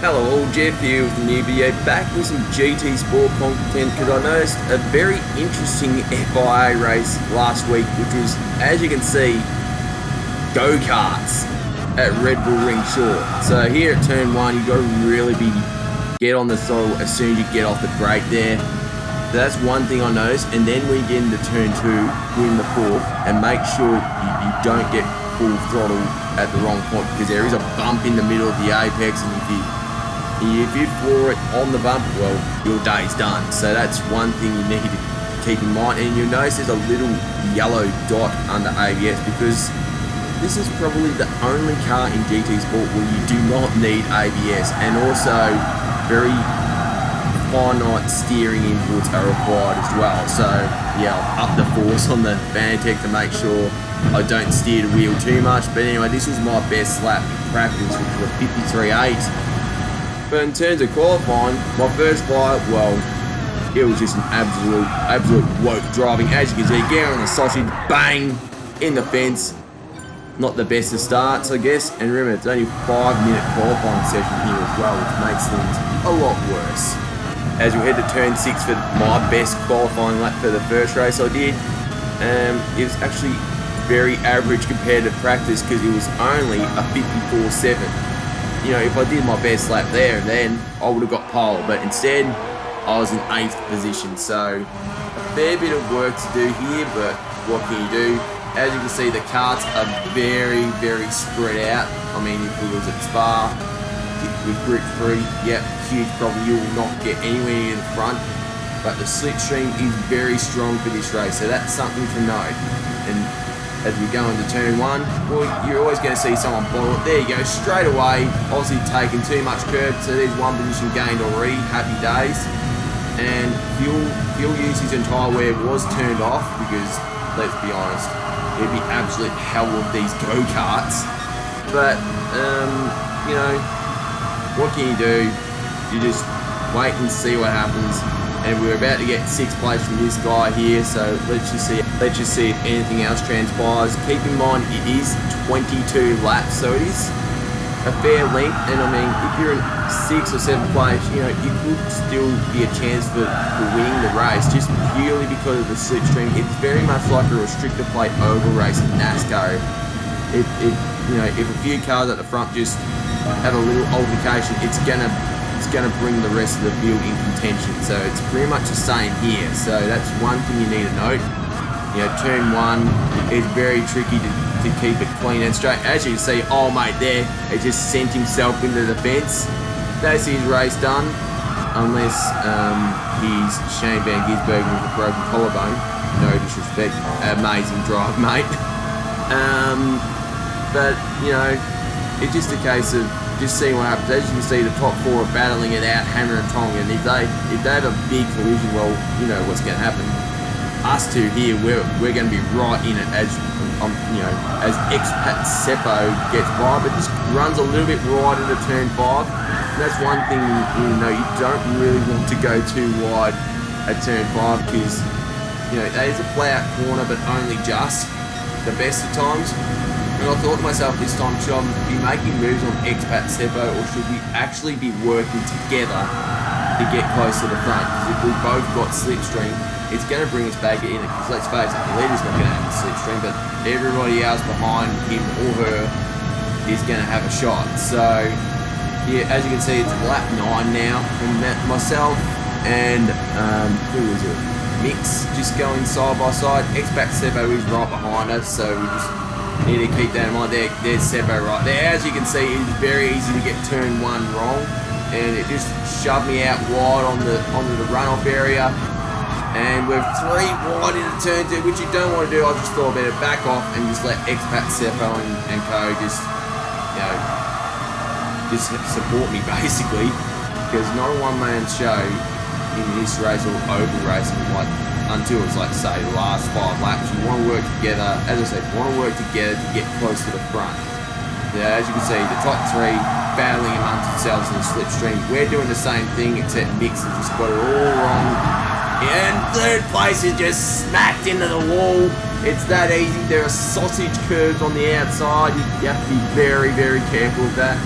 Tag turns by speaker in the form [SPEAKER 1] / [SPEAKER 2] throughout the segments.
[SPEAKER 1] Hello all, Jeff here with a new video, back with some GT Sport content because I noticed a very interesting FIA race last week, which was, as you can see, go-karts at Red Bull Ring Short. So here at turn 1, you've got to really get on the throttle as soon as you get off the brake there. So that's one thing I noticed, and then when you get into turn 2, in the fourth, and make sure you don't get full throttle at the wrong point, because there is a bump in the middle of the apex, and if you floor it on the bump, well, your day's done. So that's one thing you need to keep in mind. And you'll notice there's a little yellow dot under ABS, because this is probably the only car in GT Sport where you do not need ABS, and also very finite steering inputs are required as well. So yeah, I'll up the force on the Vanitech to make sure I don't steer the wheel too much. But anyway, this was my best lap in practice, which was a 53.8. But in terms of qualifying, my first flight, well, it was just an absolute woke driving. As you can see, get on the sausage, bang, in the fence. Not the best of starts, I guess. And remember, it's only a 5-minute qualifying session here as well, which makes things a lot worse. As we head to turn 6 for my best qualifying lap for the first race I did, it was actually very average compared to practice, because it was only a 54.7. You know, if I did my best lap there and then, I would have got pole, but instead I was in 8th position. So a fair bit of work to do here, but what can you do? As you can see, the karts are very spread out. I mean, if we was at Spa with grip 3, yep, huge problem, you will not get anywhere near the front. But the slipstream is very strong for this race, so that's something to note. And as we go into turn 1, well, you're always going to see someone bottle it. There you go, straight away, obviously taking too much curb, so there's one position gained already, happy days. And fuel usage entire wear was turned off, because, let's be honest, it'd be absolute hell with these go-karts. But, you know, what can you do? You just wait and see what happens. And we're about to get 6th place from this guy here, so let's just see if anything else transpires. Keep in mind, it is 22 laps, so it is a fair length. And I mean, if you're in 6th or 7th place, you know, you could still be a chance for winning the race, just purely because of the slipstream. It's very much like a restrictor plate oval race in NASCAR. You know, if a few cars at the front just have a little altercation, it's gonna bring the rest of the field in contention. So it's pretty much the same here. So that's one thing you need to note. You know, turn 1 is very tricky to keep it clean and straight. As you can see, oh mate there, he just sent himself into the fence. That's his race done, unless he's Shane Van Gisbergen with a broken collarbone. No disrespect, amazing drive, mate. But you know, it's just a case of just seeing what happens. As you can see, the top 4 are battling it out, hammer and tong, and if they have a big collision, well, you know what's going to happen. Us two here, we're going to be right in it as you know, as expat Seppo gets by, but just runs a little bit wide into turn 5. And that's one thing you know, you don't really want to go too wide at turn 5, because you know that is a play out corner, but only just the best of times. And I thought to myself this time, should I be making moves on expat Seppo, or should we actually be working together to get close to the front? Because if we've both got slipstream, it's going to bring us back in it. Because let's face it, the leader's not going to have a slipstream, but everybody else behind him or her is going to have a shot. So, yeah, as you can see, it's lap 9 now. And myself and, who was it? Mix, just going side by side. Expat Seppo is right behind us, so we just need to keep that in mind. There's Seppo right there. As you can see, it's very easy to get turn 1 wrong, and it just shoved me out wide onto the runoff area. And we're 3 wide into turn 2, which you don't want to do. I just thought I better back off and just let expat Seppo and co just, you know, just support me basically, because not a one-man show in this race or oval racing, like until it's like say the last 5 laps. You want to work together, as I said, you want to work together to get close to the front. Yeah, as you can see, the top 3 battling amongst themselves in the slipstream. We're doing the same thing, except Mix has just got it all wrong. And 3rd place is just smacked into the wall. It's that easy. There are sausage curves on the outside. You have to be very careful of that.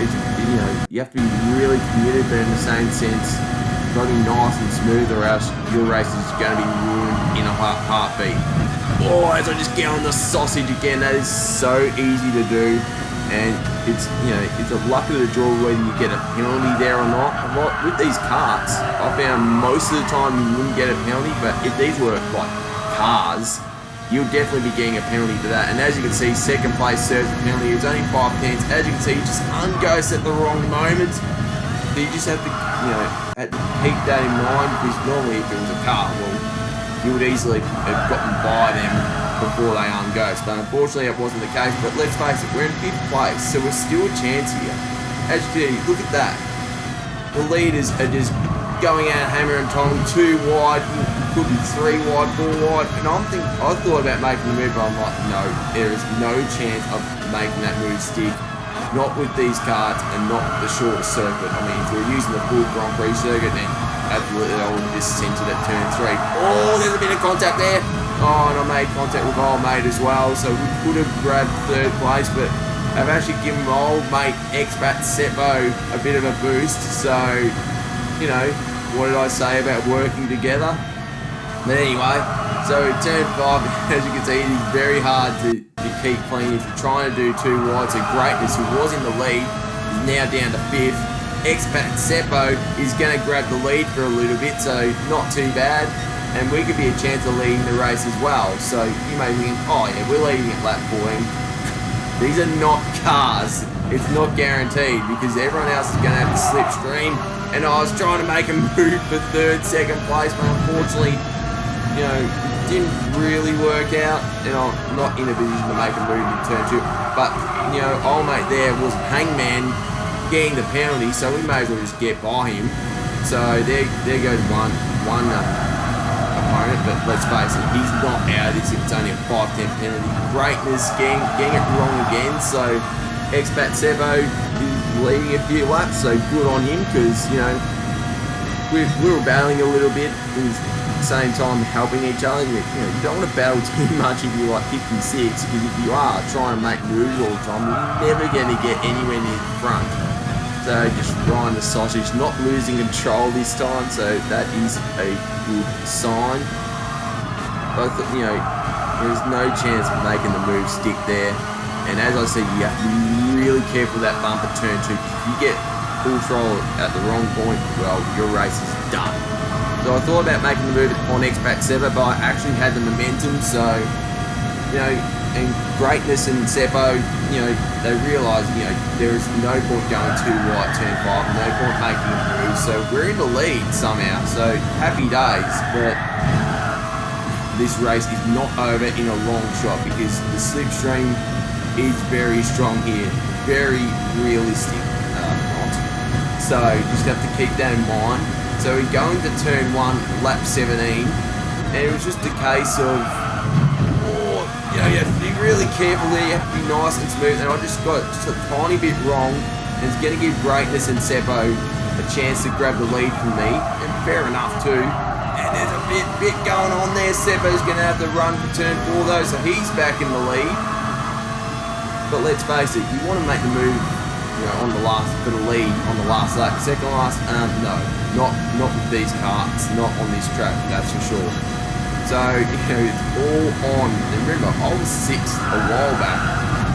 [SPEAKER 1] it's, you know, you have to be really committed, but in the same sense, you've got to be nice and smooth, or else your race is going to be ruined in a heartbeat. Oh, as I just get on the sausage again, that is so easy to do. And it's, you know, it's a luck of the draw whether you get a penalty there or not. With these karts, I found most of the time you wouldn't get a penalty, but if these were like cars, you'll definitely be getting a penalty for that. And as you can see, second place serves a penalty. It's only 5 tenths. As you can see, you just unghost at the wrong moment. So you just have to, you know, keep that in mind, because normally if it was a car, well, you would easily have gotten by them before they unghost, but unfortunately that wasn't the case. But let's face it, we're in 5th place, so we're still a chance here. As you can see, look at that. The leaders are just going out hammer and tong, 2 wide, could be 3 wide, 4 wide, and I thought about making the move, but I'm like, no, there is no chance of making that move stick. Not with these karts and not the shorter circuit. I mean, if we were using the full Grand Prix circuit, then absolutely I would have just centered at turn 3. Oh, there's a bit of contact there. Oh, and I made contact with my old mate as well, so we could have grabbed 3rd place, but I've actually given my old mate, expat Seppo, a bit of a boost. So, you know, what did I say about working together? But anyway, so turn 5, as you can see, it is very hard to keep clean if you're trying to do 2 wide. So Greatness, who was in the lead, is now down to 5th. Expat Seppo is going to grab the lead for a little bit, so not too bad. And we could be a chance of leading the race as well. So you may think, oh yeah, we're leading at lap 14. These are not cars. It's not guaranteed, because everyone else is going to have to slipstream. And I was trying to make a move for 3rd, 2nd place, but unfortunately, you know, it didn't really work out. And I'm not in a position to make a move in turn 2. But, you know, old mate there was Hangman getting the penalty, so we may as well just get by him. So there goes one opponent, but let's face it, he's not out of this if it's only a 5-10 penalty. Greatness getting it wrong again, so expat Seppo is leading a few laps, so good on him, because, you know, we were battling a little bit, at the same time helping each other. You know, you don't want to battle too much if you're like 56, because if you are trying to make moves all the time, you're never going to get anywhere near the front. So just riding the sausage, not losing control this time, so that is a good sign. But you know, there's no chance of making the move stick there. And as I said, you have to be really careful with that bump at turn 2. If you get full throttle at the wrong point, well, your race is done. So I thought about making the move on expat Seppo, but I actually had the momentum, so, you know, and Greatness and Seppo, you know, they realised, you know, there is no point going too wide turn 5, no point making a move, so we're in the lead somehow, so happy days. But this race is not over in a long shot, because the slipstream is very strong here, very realistic, not. So just have to keep that in mind. So we're going to turn 1, lap 17, and it was just a case of, you know, you have to be really careful there, you have to be nice and smooth, and I just got just a tiny bit wrong, and it's going to give Greatness and Seppo a chance to grab the lead from me, and fair enough too. And there's a bit going on there. Seppo's going to have to run for turn 4 though, so he's back in the lead. But let's face it, you want to make the move, you know, on the last, for the lead on the last lap. Second last, no, not with these karts, not on this track, that's for sure. So, you know, it's all on. And remember, I was 6th a while back,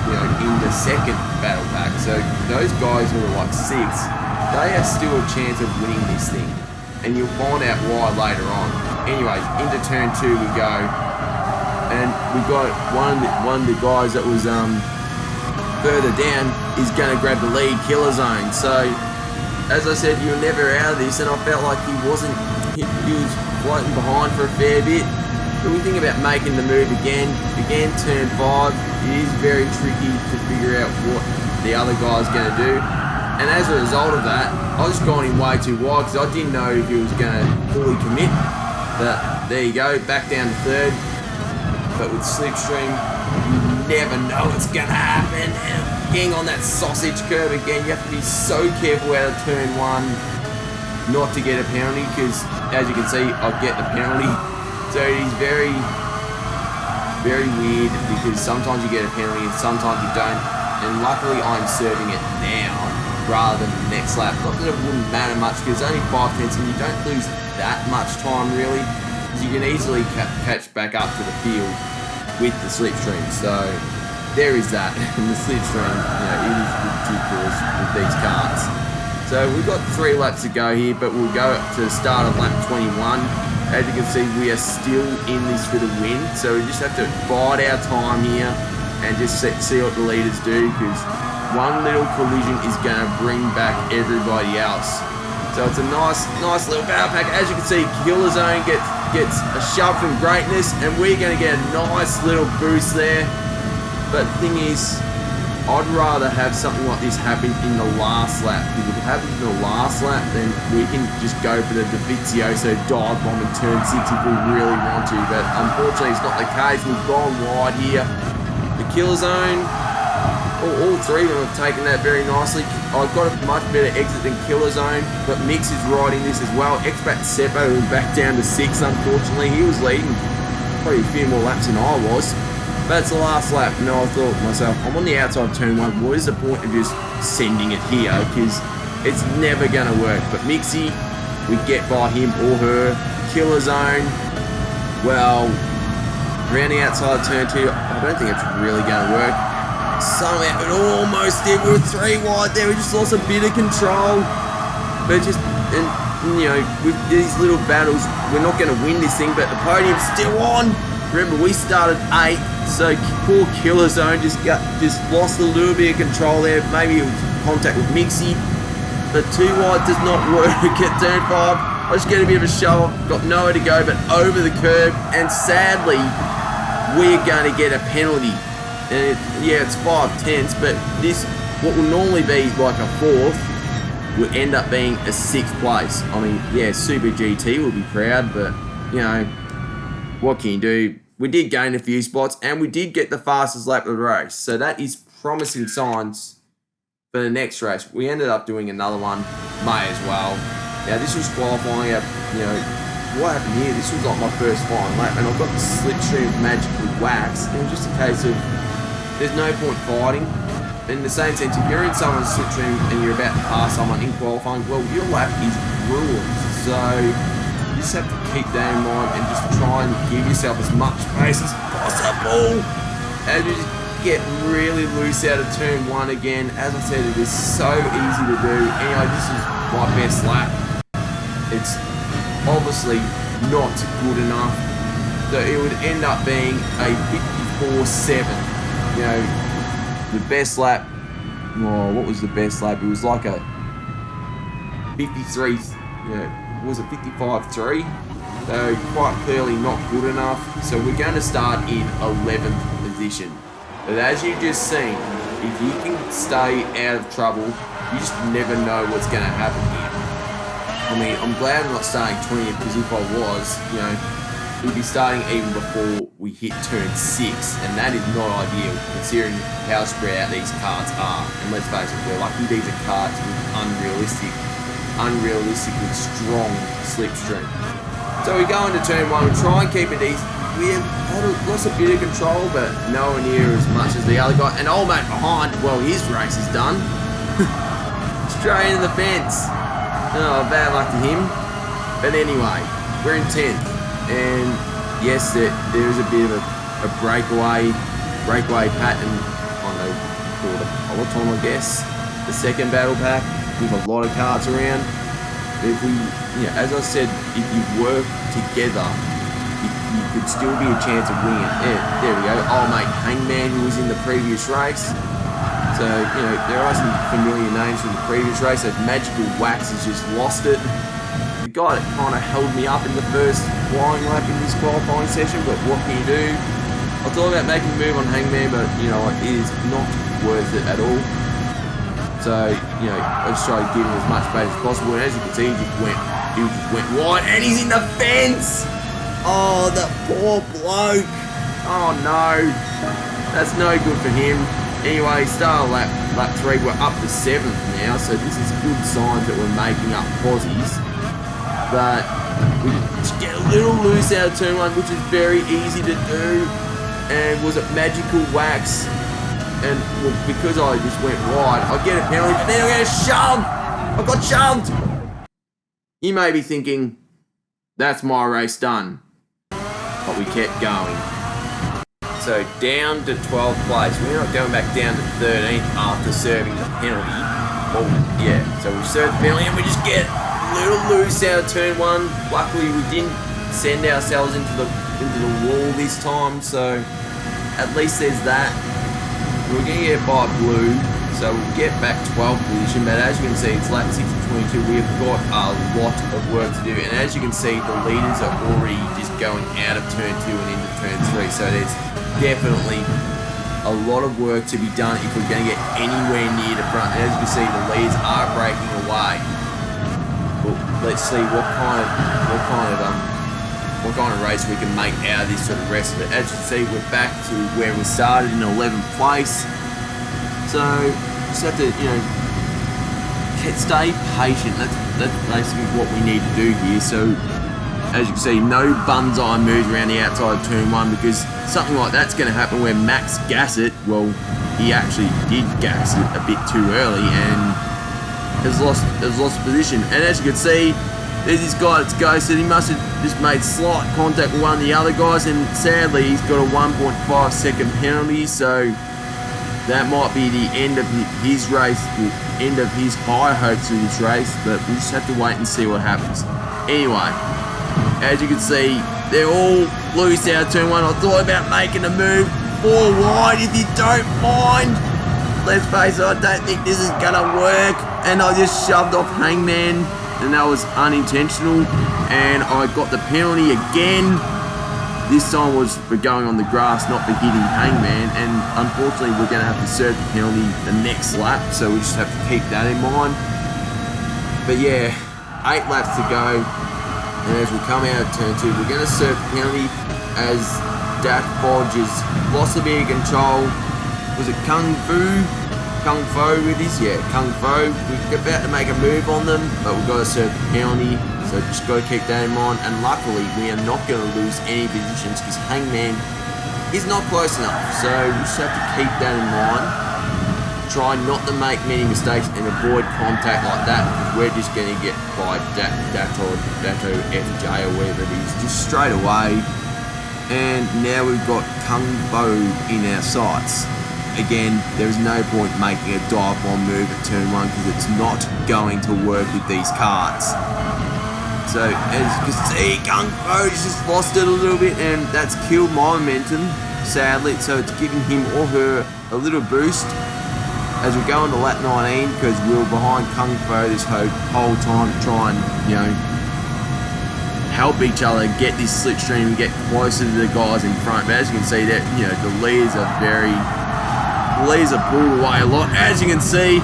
[SPEAKER 1] you know, in the 2nd battle pack. So those guys who are like 6th, they have still a chance of winning this thing. And you'll find out why later on. Anyway, into turn 2 we go. And we got one of the guys that was further down is going to grab the lead, Killer Zone. So, as I said, you're never out of this, and I felt like he was floating behind for a fair bit. But we think about making the move again, turn 5, it is very tricky to figure out what the other guy's going to do. And as a result of that, I was going in way too wide, because I didn't know if he was going to fully commit. But there you go, back down to 3rd. But with slipstream, you never know what's going to happen. And getting on that sausage curve again, you have to be so careful out of turn 1 not to get a penalty, because as you can see, I get the penalty. So it is very, very weird, because sometimes you get a penalty and sometimes you don't. And luckily I'm serving it now, rather than the next lap. Not that it wouldn't matter much because it's only 5 tenths and you don't lose that much time really, because you can easily catch back up to the field with the slipstream. So there is that. And the slipstream, it is ridiculous with these karts. So we've got 3 laps to go here, but we'll go to the start of lap 21. As you can see, we are still in this for the win, so we just have to bide our time here and just see what the leaders do, because one little collision is going to bring back everybody else. So it's a nice little battle pack. As you can see, Killer Zone gets a shove from greatness, and we're going to get a nice little boost there. But the thing is, I'd rather have something like this happen in the last lap, because if it happens in the last lap, then we can just go for the Davizioso dive bomb in turn 6 if we really want to. But unfortunately, it's not the case. We've gone wide here. The Killer Zone, all 3 of them have taken that very nicely. I've got a much better exit than Killer Zone, but Mix is riding this as well. Expat Seppo was back down to 6, unfortunately. He was leading probably a few more laps than I was. But it's the last lap. No, I thought to myself, I'm on the outside of turn 1. What is the point of just sending it here? Because it's never going to work. But Mixie, we get by him or her. Killer Zone, well, around the outside of turn 2, I don't think it's really going to work. Somehow it almost did. We were 3 wide there. We just lost a bit of control. But just, with these little battles, we're not going to win this thing. But the podium's still on. Remember, we started 8, so poor Killer Zone just lost a little bit of control there. Maybe it was contact with Mixie, but 2 wide does not work at turn 5. I just get a bit of a shove, got nowhere to go but over the curb, and sadly, we're going to get a penalty. And it's 5 tenths, but this, what will normally be like a 4th, will end up being a 6th place. I mean, yeah, Super GT will be proud, but, what can you do? We did gain a few spots, and we did get the fastest lap of the race. So that is promising signs for the next race. We ended up doing another one, may as well. Now, this was qualifying out, what happened here? This was like my first final lap, and I've got the slipstream of Magical Wax. And it was just a case of, there's no point fighting. In the same sense, if you're in someone's slipstream and you're about to pass someone in qualifying, well, your lap is ruined. So you just have to keep that in mind and just try and give yourself as much space as possible. And you just get really loose out of turn 1 again. As I said, it is so easy to do. Anyway, this is my best lap. It's obviously not good enough. So it would end up being a 54.7. The best lap. Oh, what was the best lap? It was like a 53. Was it 55.3? So quite clearly not good enough. So we're going to start in 11th position. But as you've just seen, if you can stay out of trouble, you just never know what's going to happen here. I mean, I'm glad I'm not starting 20th, because if I was, we'd be starting even before we hit turn 6, and that is not ideal considering how spread out these karts are. And let's face it, we're lucky these are karts with unrealistically strong slipstream. So we go into turn 1, we try and keep it easy. We have lost a bit of control, but nowhere near as much as the other guy. And old mate behind, well, his race is done. Straight into the fence. Oh, bad luck to him. But anyway, we're in 10th. And yes, there is a bit of a breakaway pattern on the peloton, I guess. The second battle pack with a lot of karts around. If we, as I said, if you work together, you could still be a chance of winning it. There we go. Oh, mate, Hangman, who was in the previous race. So, there are some familiar names from the previous race. So Magical Wax has just lost it. The guy that kind of held me up in the first flying lap in this qualifying session, but what can you do? I thought about making a move on Hangman, but, it is not worth it at all. So, I just tried to give him as much space as possible, and as you can see, he just went wide, and he's in the fence! Oh, the poor bloke! Oh no, that's no good for him. Anyway, start of lap 3, we're up to 7th now, so this is good signs that we're making up posies. But we just get a little loose out of turn 1, which is very easy to do. And was it Magical Wax? and well, because I just went wide, I get a penalty, but then I get shoved. I got shoved. You may be thinking, that's my race done. But we kept going. So down to 12th place. We're not going back down to 13th after serving the penalty. Well, yeah, so we served the penalty and we just get a little loose out of turn 1. Luckily, we didn't send ourselves into the wall this time, so at least there's that. We're going to get by blue, so we'll get back 12th position, but as you can see, it's lap 6 of 22. We have got a lot of work to do, and as you can see, the leaders are already just going out of turn 2 and into turn 3, so there's definitely a lot of work to be done if we're going to get anywhere near the front. And as you can see, the leaders are breaking away. Well, let's see what kind of race we can make out of this for the rest of it. As you can see, we're back to where we started in 11th place. So just have to, stay patient. That's basically what we need to do here. So as you can see, no banzai moves around the outside of turn 1, because something like that's going to happen where Max gas it. Well, he actually did gas it a bit too early and has lost position. And as you can see, there's this guy that's ghosted. He must have just made slight contact with one of the other guys, and sadly he's got a 1.5 second penalty, so that might be the end of his race, the end of his high hopes of this race, but we'll just have to wait and see what happens. Anyway, as you can see, they're all loose out of turn 1. I thought about making a move 4 wide if you don't mind. Let's face it, I don't think this is going to work, and I just shoved off Hangman, and that was unintentional, and I got the penalty again. This time was for going on the grass, not for hitting Hangman, and unfortunately we're going to have to serve the penalty the next lap, so we just have to keep that in mind. But yeah, 8 laps to go, and as we come out of turn 2, we're going to serve the penalty as Dak Bodge has lost a bit of control. Was it Kung Fu with this? Yeah, Kung Fu. We're about to make a move on them, but we've got to serve the penalty. So just got to keep that in mind. And luckily, we are not going to lose any positions because Hangman is not close enough. So we just have to keep that in mind. Try not to make many mistakes and avoid contact like that, because we're just going to get by Dato FJ or whatever it is just straight away. And now we've got Kung Fu in our sights. Again, there is no point making a dive bomb move at turn 1 because it's not going to work with these karts. So as you can see, Kung Fu just lost it a little bit, and that's killed my momentum, sadly. So it's giving him or her a little boost as we go into lap 19, because we were behind Kung Fu this whole time to try and, help each other get this slipstream and get closer to the guys in front. But as you can see, that the leaders are pulled away a lot. As you can see,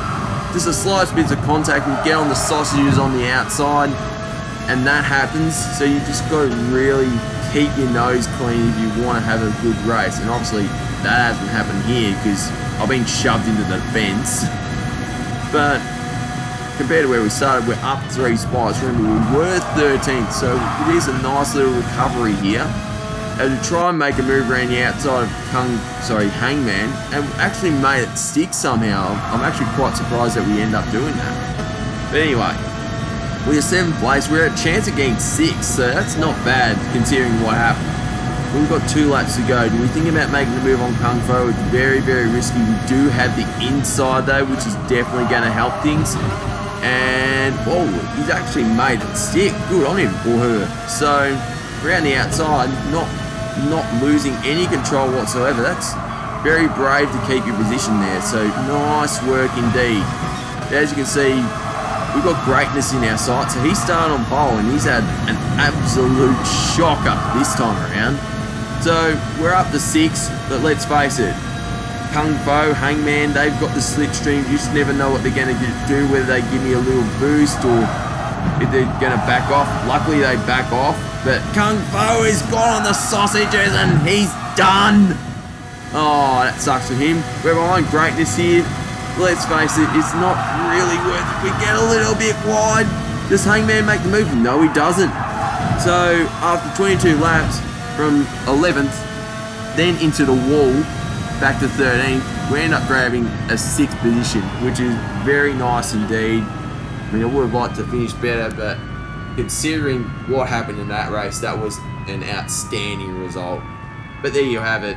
[SPEAKER 1] just a slight bit of contact will get on the sausages on the outside, and that happens. So you just got to really keep your nose clean if you want to have a good race. And obviously that hasn't happened here because I've been shoved into the fence. But compared to where we started, we're up 3 spots. Remember, we were 13th, so it is a nice little recovery here. As we try and make a move around the outside of Hangman, and actually made it stick somehow. I'm actually quite surprised that we end up doing that. But anyway, we're 7th place. We're at a chance of getting 6th, so that's not bad considering what happened. We've got 2 laps to go. Do we think about making the move on Kung Fu? It's very, very risky. We do have the inside though, which is definitely going to help things. And he's actually made it stick. Good on him or her. So around the outside, not losing any control whatsoever. That's very brave to keep your position there. So nice work indeed. As you can see, we've got greatness in our sights. So he started on pole and he's had an absolute shocker this time around. So we're up to 6, but let's face it, Kung Fu, Hangman, they've got the slipstream. You just never know what they're going to do, whether they give me a little boost or if they're going to back off. Luckily they back off, but Kung Fu is gone on the sausages and he's done. Oh, that sucks for him. We're behind greatness here. Let's face it, it's not really worth it. We get a little bit wide. Does Hangman make the move? No, he doesn't. So after 22 laps from 11th, then into the wall, back to 13th, We end up grabbing a 6th position, which is very nice indeed. I mean, I would have liked to finish better, but considering what happened in that race, that was an outstanding result. But there you have it.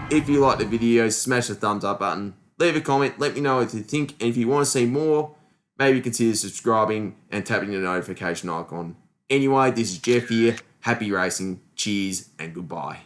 [SPEAKER 1] If you like the video, smash the thumbs up button. Leave a comment, let me know what you think, and if you want to see more, maybe consider subscribing and tapping the notification icon. Anyway, this is Jeff here. Happy racing, cheers, and goodbye.